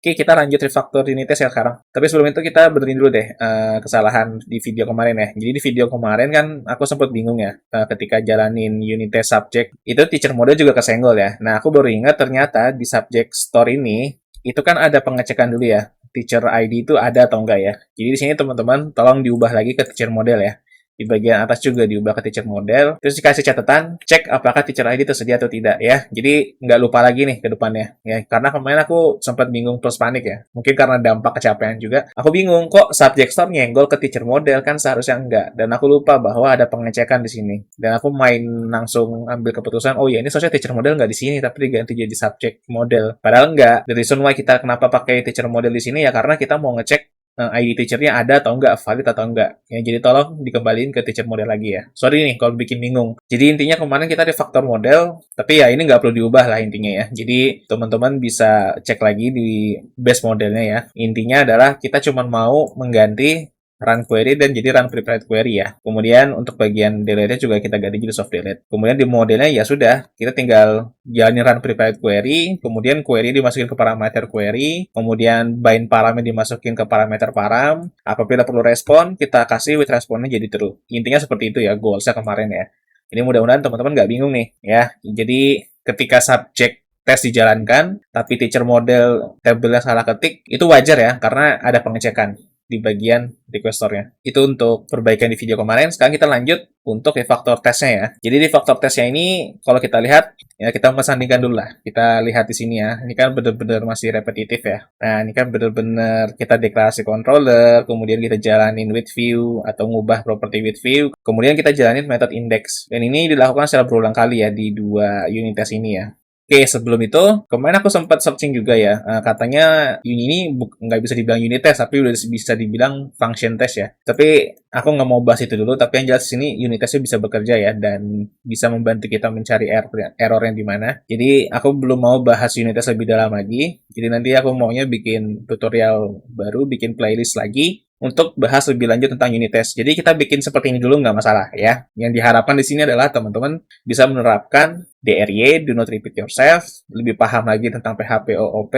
Oke, kita lanjut refactor unit test ya sekarang. Tapi sebelum itu kita benerin dulu deh kesalahan di video kemarin ya. Jadi di video kemarin kan aku sempat bingung ya ketika jalanin unit test subject. Itu teacher mode juga kesenggol ya. Nah, aku baru ingat ternyata di subject store ini itu kan ada pengecekan dulu ya. Teacher ID itu ada atau enggak ya. Jadi di sini teman-teman tolong diubah lagi ke teacher model ya. Di bagian atas juga diubah ke teacher model, terus dikasih catatan, cek apakah teacher ID tersedia atau tidak ya. Jadi nggak lupa lagi nih ke depannya ya. Karena kemarin aku sempat bingung plus panik ya. Mungkin karena dampak kecapean juga. Aku bingung kok subject store nyenggol ke teacher model kan seharusnya enggak. Dan aku lupa bahwa ada pengecekan di sini. Dan aku main langsung ambil keputusan, oh ya ini seharusnya teacher model nggak di sini tapi diganti jadi subject model. Padahal enggak. The reason why kita kenapa pakai teacher model di sini ya karena kita mau ngecek ID teacher-nya ada atau enggak, valid atau enggak. Ya, jadi tolong dikembaliin ke teacher model lagi ya. Sorry nih kalau bikin bingung. Jadi intinya kemarin kita ada faktor model, tapi ya ini nggak perlu diubah lah intinya ya. Jadi teman-teman bisa cek lagi di base modelnya ya. Intinya adalah kita cuma mau mengganti run query dan jadi run prepared query ya. Kemudian untuk bagian delete juga kita ganti jadi soft delete. Kemudian di modelnya ya sudah, kita tinggal jalanin run prepared query, kemudian query dimasukin ke parameter query, kemudian bind paramnya dimasukin ke parameter param. Apabila perlu respon, kita kasih with responnya jadi true. Intinya seperti itu ya goalsnya kemarin ya. Jadi mudah-mudahan teman-teman nggak bingung nih ya. Jadi ketika subject tes dijalankan, tapi teacher model tabelnya salah ketik, itu wajar ya, karena ada pengecekan di bagian requestornya. Itu untuk perbaikan di video kemarin. Sekarang kita lanjut untuk refactor testnya ya. Jadi refactor testnya ini, kalau kita lihat, ya kita mesandingkan dulu lah. Kita lihat di sini ya. Ini kan benar-benar masih repetitif ya. Nah, ini kan benar-benar kita deklarasi controller, kemudian kita jalanin with view, atau ngubah property with view, kemudian kita jalanin method index. Dan ini dilakukan secara berulang kali ya di dua unit test ini ya. Oke, sebelum itu, kemarin aku sempat searching juga ya. Katanya ini nggak bisa dibilang unit test, tapi udah bisa dibilang function test ya. Tapi aku nggak mau bahas itu dulu, tapi yang jelas sini unit testnya bisa bekerja ya, dan bisa membantu kita mencari error yang di mana. Jadi aku belum mau bahas unit test lebih dalam lagi. Jadi nanti aku maunya bikin tutorial baru, bikin playlist lagi untuk bahas lebih lanjut tentang unit test. Jadi kita bikin seperti ini dulu nggak masalah ya. Yang diharapkan di sini adalah teman-teman bisa menerapkan DRY, do not repeat yourself, lebih paham lagi tentang PHP OOP,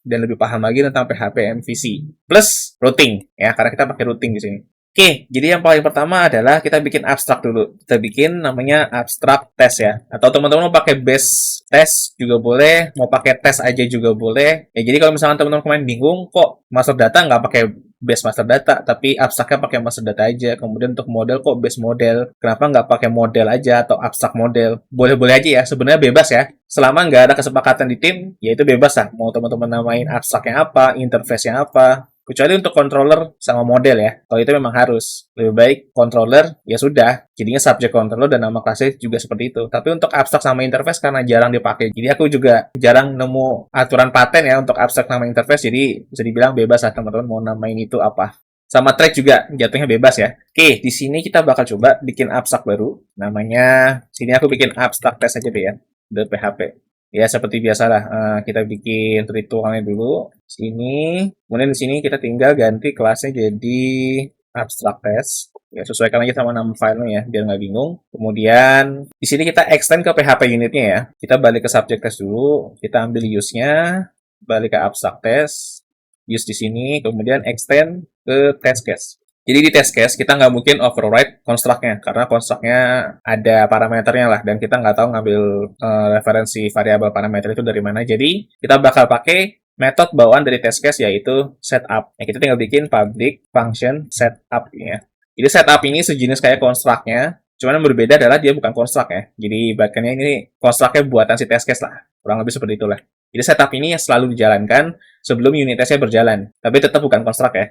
dan lebih paham lagi tentang PHP MVC. Plus routing ya, karena kita pakai routing di sini. Oke, jadi yang paling pertama adalah kita bikin abstrak dulu. Kita bikin namanya abstrak test ya. Atau teman-teman mau pakai base test juga boleh, mau pakai test aja juga boleh. Ya, jadi kalau misalnya teman-teman kemarin bingung, kok master data nggak pakai base master data, tapi abstraknya pakai master data aja. Kemudian untuk model kok base model, kenapa nggak pakai model aja atau abstrak model? Boleh-boleh aja ya, sebenarnya bebas ya. Selama nggak ada kesepakatan di tim, ya itu bebas lah. Mau teman-teman namain abstraknya apa, interface-nya apa, kecuali untuk controller sama model ya. Kalau itu memang harus. Lebih baik controller, ya sudah. Jadinya subject controller dan nama kelasnya juga seperti itu. Tapi untuk abstrak sama interface karena jarang dipakai. Jadi aku juga jarang nemu aturan paten ya untuk abstrak nama interface. Jadi bisa dibilang bebas lah teman-teman mau namain itu apa. Sama track juga jatuhnya bebas ya. Oke, di sini kita bakal coba bikin abstrak baru. Namanya, sini aku bikin abstrak test aja deh ya. .php. Ya seperti biasalah kita bikin ritualnya dulu sini, kemudian di sini kita tinggal ganti kelasnya jadi abstract test. Ya sesuaikan aja sama nama filenya ya biar nggak bingung. Kemudian di sini kita extend ke PHP unitnya ya. Kita balik ke subject test dulu, kita ambil use-nya, balik ke abstract test, use di sini, kemudian extend ke test case. Jadi di test case kita nggak mungkin override construct-nya karena construct-nya ada parameternya lah dan kita nggak tahu ngambil referensi variabel parameter itu dari mana. Jadi kita bakal pakai metode bawaan dari test case yaitu setup. Ya, kita tinggal bikin public function setup ya. Jadi setup ini sejenis kayak construct-nya, cuman yang berbeda adalah dia bukan construct ya. Jadi bahkannya ini construct-nya buatan si test case lah. Kurang lebih seperti itulah. Jadi setup ini selalu dijalankan sebelum unit testnya berjalan. Tapi tetap bukan construct ya.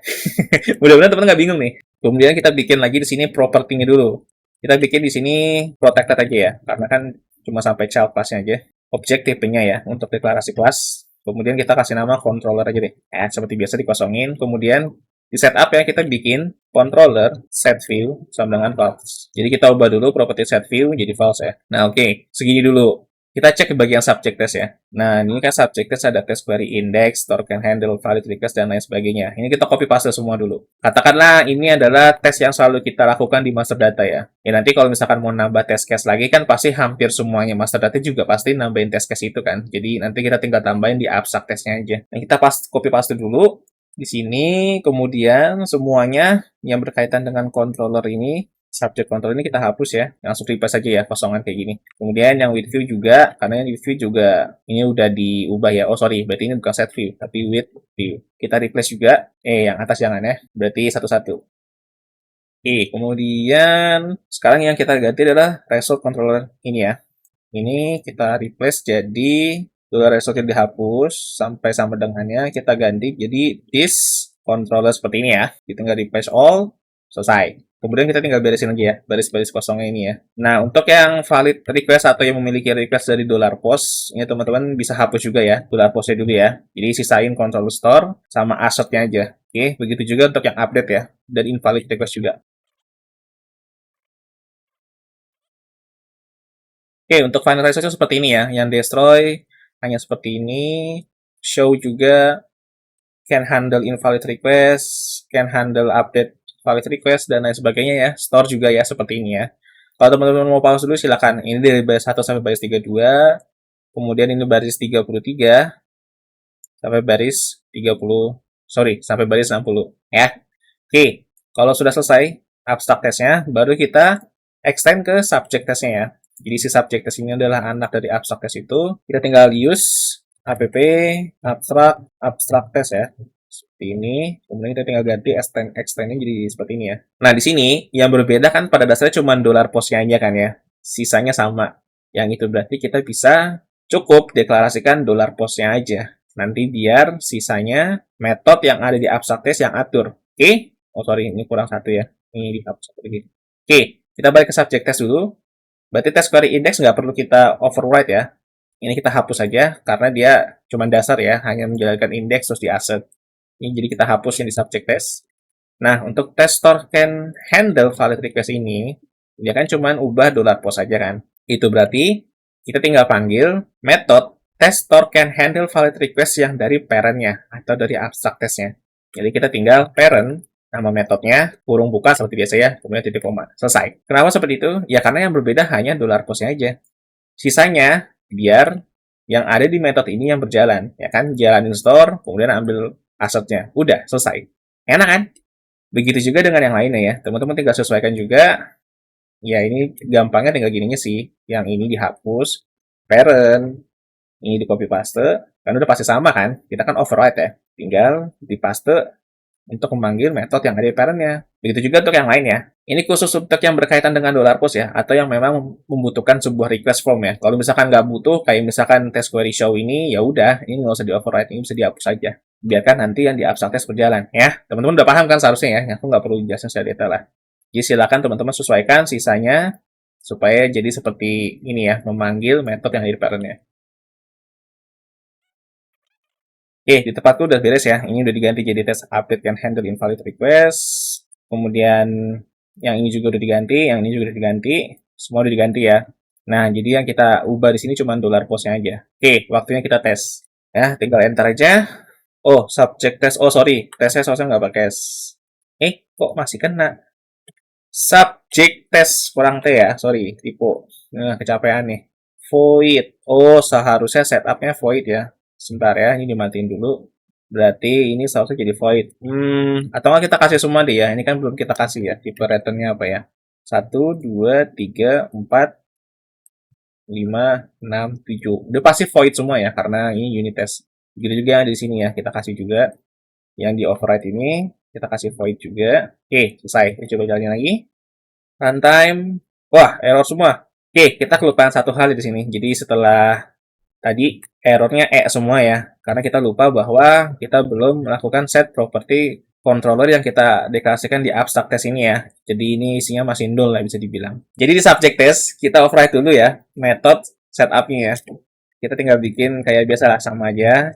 Mudah-mudahan teman-teman nggak bingung nih. Kemudian kita bikin lagi di sini property-nya dulu. Kita bikin di sini protected aja ya, karena kan cuma sampai child class-nya aja. Objek tipenya ya untuk deklarasi kelas. Kemudian kita kasih nama controller aja deh. Seperti biasa dikosongin. Kemudian di setup ya kita bikin controller set view sama dengan false. Jadi kita ubah dulu property set view jadi false ya. Nah oke, segini dulu. Kita cek ke bagian subject test ya. Nah, ini kan subject test ada test query index, store can handle, valid request, dan lain sebagainya. Ini kita copy paste semua dulu. Katakanlah ini adalah tes yang selalu kita lakukan di master data ya. Ya nanti kalau misalkan mau nambah test case lagi kan pasti hampir semuanya master data juga pasti nambahin test case itu kan. Jadi nanti kita tinggal tambahin di abstract testnya aja. Nah, kita copy paste dulu di sini, kemudian semuanya yang berkaitan dengan controller ini, subject controller ini kita hapus ya, langsung replace aja ya, kosongan kayak gini. Kemudian yang with view juga, karena yang with view juga ini udah diubah ya, oh sorry, berarti ini bukan set view, tapi with view. Kita replace juga, yang atas jangan ya, berarti satu-satu. Oke, kemudian sekarang yang kita ganti adalah result controller ini ya. Ini kita replace jadi result yang dihapus sampai sama dengannya kita ganti jadi this controller seperti ini ya. Kita tinggal replace all, selesai. Kemudian kita tinggal beresin aja ya, baris-baris kosongnya ini ya. Nah, untuk yang valid request atau yang memiliki request dari $post, ini teman-teman bisa hapus juga ya, $postnya dulu ya. Jadi sisain control store sama assetnya aja. Oke, begitu juga untuk yang update ya, dan invalid request juga. Oke, untuk final result seperti ini ya. Yang destroy hanya seperti ini. Show juga can handle invalid request, can handle update valid request, dan lain sebagainya ya. Store juga ya, seperti ini ya. Kalau teman-teman mau pause dulu, silakan. Ini dari baris 1 sampai baris 32. Kemudian ini baris 33 sampai baris 30. Sorry, sampai baris 60. Ya. Oke, kalau sudah selesai abstract testnya, baru kita extend ke subject testnya ya. Jadi si subject test ini adalah anak dari abstract test itu. Kita tinggal use app abstract test ya. Seperti ini. Kemudian kita tinggal ganti extendnya jadi seperti ini ya. Nah, di sini yang berbeda kan pada dasarnya cuma $postnya aja kan ya. Sisanya sama. Yang itu berarti kita bisa cukup deklarasikan $postnya aja. Nanti biar sisanya metode yang ada di abstract test yang atur. Oke? Oh sorry, ini kurang satu ya. Ini dihapus satu lagi. Oke, kita balik ke subject test dulu. Berarti test query index nggak perlu kita override ya. Ini kita hapus saja karena dia cuma dasar ya, hanya menjalankan index terus di asset. Ini jadi kita hapus yang di subject test. Nah, untuk test store can handle valid request ini, dia kan cuma ubah $post saja kan. Itu berarti kita tinggal panggil method test store can handle valid request yang dari parent-nya atau dari abstract test-nya. Jadi kita tinggal parent, nama metodenya, kurung buka seperti biasa ya, kemudian titik koma. Selesai. Kenapa seperti itu? Ya karena yang berbeda hanya $postnya aja. Sisanya, biar yang ada di metode ini yang berjalan. Ya kan, jalanin store, kemudian ambil asetnya. Udah, selesai. Enak kan? Begitu juga dengan yang lainnya ya. Teman-teman tinggal sesuaikan juga. Ya ini gampangnya tinggal gininya sih. Yang ini dihapus, parent, ini di copy paste. Kan udah pasti sama kan? Kita kan override ya. Tinggal di paste untuk memanggil metode yang ada di parent-nya. Begitu juga untuk yang lain ya. Ini khusus untuk yang berkaitan dengan $post ya, atau yang memang membutuhkan sebuah request form ya. Kalau misalkan nggak butuh, kayak misalkan test query show ini, ya udah, ini nggak usah di override, ini bisa dihapus saja. Biarkan nanti yang di abstract test berjalan ya. Teman-teman udah paham kan seharusnya ya, aku nggak perlu jelasin secara detail lah. Jadi silakan teman-teman sesuaikan sisanya supaya jadi seperti ini ya, memanggil metode yang ada di parent-nya. Oke, di tempatku udah beres ya. Ini udah diganti jadi test update can handle invalid request. Kemudian yang ini juga udah diganti, yang ini juga udah diganti. Semua udah diganti ya. Nah, jadi yang kita ubah di sini cuma $postnya aja. Oke, waktunya kita tes. Ya, tinggal enter aja. Oh, subject test. Oh, sorry. Tesnya soalnya nggak pakai S. Kok masih kena? Subject test kurang T ya. Sorry, tipe. Nah, kecapean nih. Void. Oh, seharusnya setupnya void ya. Sebentar ya, ini dimatiin dulu. Berarti ini seharusnya jadi void. Atau nggak kita kasih semua deh ya. Ini kan belum kita kasih ya. Tipe returnnya apa ya? 1, 2, 3, 4, 5, 6, 7. Udah pasti void semua ya, karena ini unit test. Begitu juga yang di sini ya, kita kasih juga. Yang di override ini, kita kasih void juga. Oke, selesai. Kita coba jalanin lagi. Runtime. Wah, error semua. Oke, kita kelupaan satu hal di sini. Jadi setelah tadi errornya semua ya, karena kita lupa bahwa kita belum melakukan set property controller yang kita deklarasikan di abstract test ini ya. Jadi ini isinya masih nol lah bisa dibilang. Jadi di subject test kita override dulu ya method setupnya ya. Kita tinggal bikin kayak biasa lah, sama aja.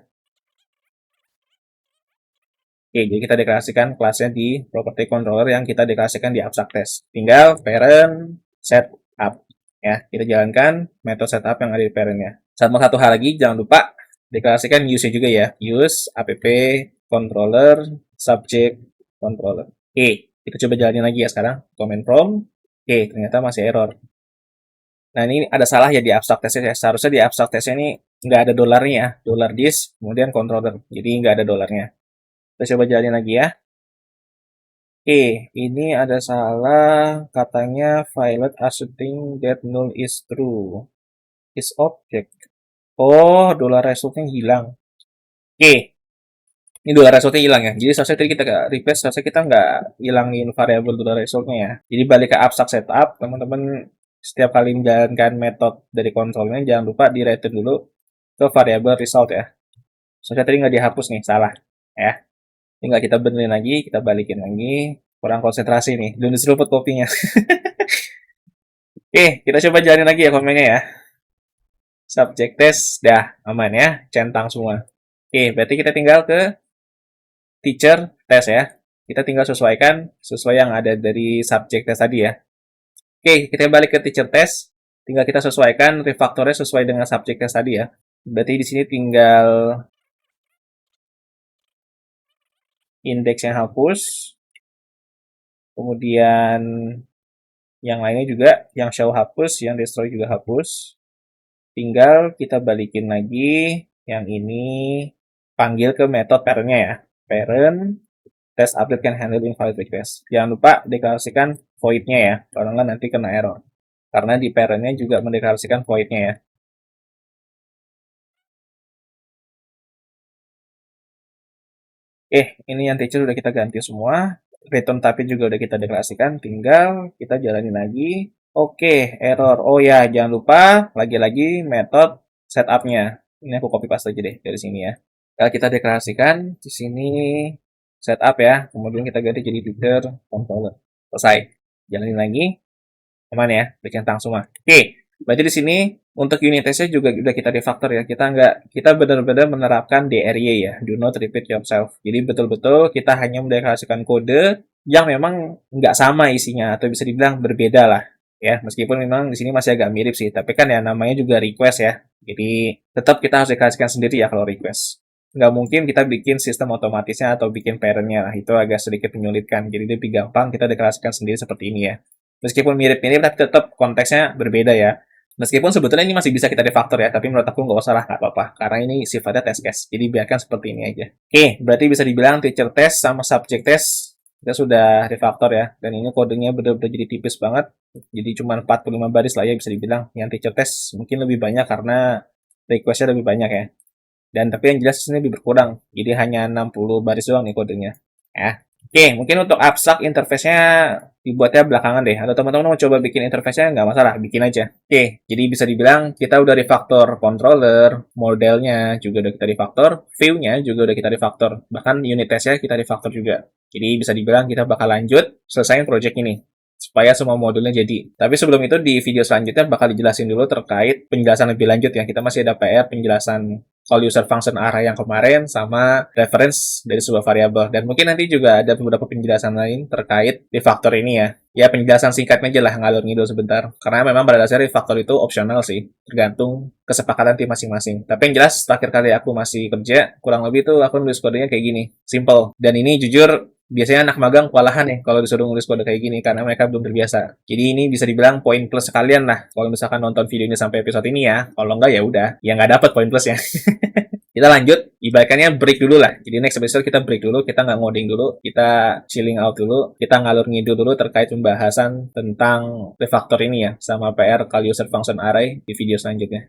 Oke, jadi kita deklarasikan kelasnya di property controller yang kita deklarasikan di abstract test. Tinggal parent set up. Ya, kita jalankan metode setup yang ada di parent-nya. Sama satu hal lagi, jangan lupa deklarasikan use-nya juga ya. Use app controller subject controller. Oke, kita coba jalanin lagi ya sekarang. Command prompt. Oke, ternyata masih error. Nah, ini ada salah ya di abstract testnya ya. Seharusnya di abstract testnya ini nggak ada dolarnya ya. Dollar this, kemudian controller. Jadi nggak ada dolarnya. Kita coba jalanin lagi ya. Oke, ini ada salah. Katanya violet asserting that null is true. Is object. Oh, dolar resultnya hilang. Oke, ini dolar resultnya hilang ya. Jadi seharusnya tadi kita request, seharusnya kita nggak hilangin variabel dolar resultnya ya. Jadi balik ke abstract setup, teman-teman setiap kali menjalankan metode dari konsolnya, jangan lupa di return dulu ke variabel result ya. Soalnya tadi nggak dihapus nih, salah ya. Tinggal kita benerin lagi, kita balikin lagi. Kurang konsentrasi nih, belum diseruput kopinya. Oke, kita coba jalanin lagi ya komennya ya. Subject test, dah aman ya, centang semua. Oke, berarti kita tinggal ke teacher test ya. Kita tinggal sesuaikan sesuai yang ada dari subject test tadi ya. Oke, kita balik ke teacher test. Tinggal kita sesuaikan refaktornya sesuai dengan subject test tadi ya. Berarti di sini tinggal indeks yang hapus. Kemudian yang lainnya juga, yang show hapus, yang destroy juga hapus. Tinggal kita balikin lagi yang ini, panggil ke metode parent-nya ya. Parent test update can handle invalid request. Jangan lupa deklarasikan void-nya ya, kalau nggak nanti kena error. Karena di parent-nya juga mendeklarasikan void-nya ya. Ini yang teacher udah kita ganti semua. Return tapi juga udah kita deklarasikan, tinggal kita jalanin lagi. Oke, error. Oh ya, jangan lupa lagi-lagi metode setup-nya. Ini aku copy paste aja deh dari sini ya. Kalau kita deklarasikan di sini setup ya, kemudian kita ganti jadi teacher controller. Selesai. Jalanin lagi. Aman ya, bercentang semua. Oke, berarti di sini untuk unit testnya juga udah kita refactor ya. Kita benar-benar menerapkan DRY ya, do not repeat yourself. Jadi betul-betul kita hanya mendeklarasikan kode yang memang nggak sama isinya atau bisa dibilang berbeda lah ya. Meskipun memang di sini masih agak mirip sih, tapi kan ya namanya juga request ya. Jadi tetap kita harus deklarasikan sendiri ya kalau request. Nggak mungkin kita bikin sistem otomatisnya atau bikin parent-nya lah. Itu agak sedikit menyulitkan. Jadi lebih gampang kita deklarasikan sendiri seperti ini ya. Meskipun mirip-mirip, tapi tetap konteksnya berbeda ya. Meskipun sebetulnya ini masih bisa kita refaktor ya, tapi menurut aku nggak usah lah, nggak apa-apa. Karena ini sifatnya test case, jadi biarkan seperti ini aja. Oke, berarti bisa dibilang teacher test sama subject test kita sudah refaktor ya. Dan ini kodenya benar-benar jadi tipis banget. Jadi cuma 45 baris lah ya bisa dibilang. Yang teacher test mungkin lebih banyak karena requestnya lebih banyak ya. Dan tapi yang jelas ini lebih berkurang. Jadi hanya 60 baris doang nih kodenya. Ya. Oke, mungkin untuk abstrak interface-nya dibuatnya belakangan deh. Atau teman-teman mau coba bikin interface-nya, nggak masalah, bikin aja. Oke, jadi bisa dibilang kita udah refaktor controller, modelnya juga udah kita refaktor, view-nya juga udah kita refaktor. Bahkan unit test-nya kita refaktor juga. Jadi bisa dibilang kita bakal lanjut, selesaiin project ini. Supaya semua modulnya jadi. Tapi sebelum itu di video selanjutnya bakal dijelasin dulu terkait penjelasan lebih lanjut ya. Kita masih ada PR penjelasan call user function array yang kemarin sama reference dari sebuah variabel. Dan mungkin nanti juga ada beberapa penjelasan lain terkait refactor ini ya. Ya penjelasan singkatnya aja lah ngalur ngidul sebentar. Karena memang pada dasarnya refactor itu opsional sih. Tergantung kesepakatan tim masing-masing. Tapi yang jelas terakhir kali aku masih kerja, kurang lebih tuh aku nulis kodenya kayak gini. Simple. Dan ini jujur biasanya anak magang kewalahan ya kalau disuruh nulis kode kayak gini karena mereka belum terbiasa. Jadi ini bisa dibilang poin plus sekalian lah kalau misalkan nonton video ini sampai episode ini ya. Kalau enggak ya udah, ya nggak dapat poin plusnya. Kita lanjut, ibaratnya break dulu lah. Jadi next episode kita break dulu, kita nggak ngoding dulu, kita chilling out dulu, kita ngalur ngidul dulu terkait pembahasan tentang refactor ini ya, sama PR call user function array di video selanjutnya.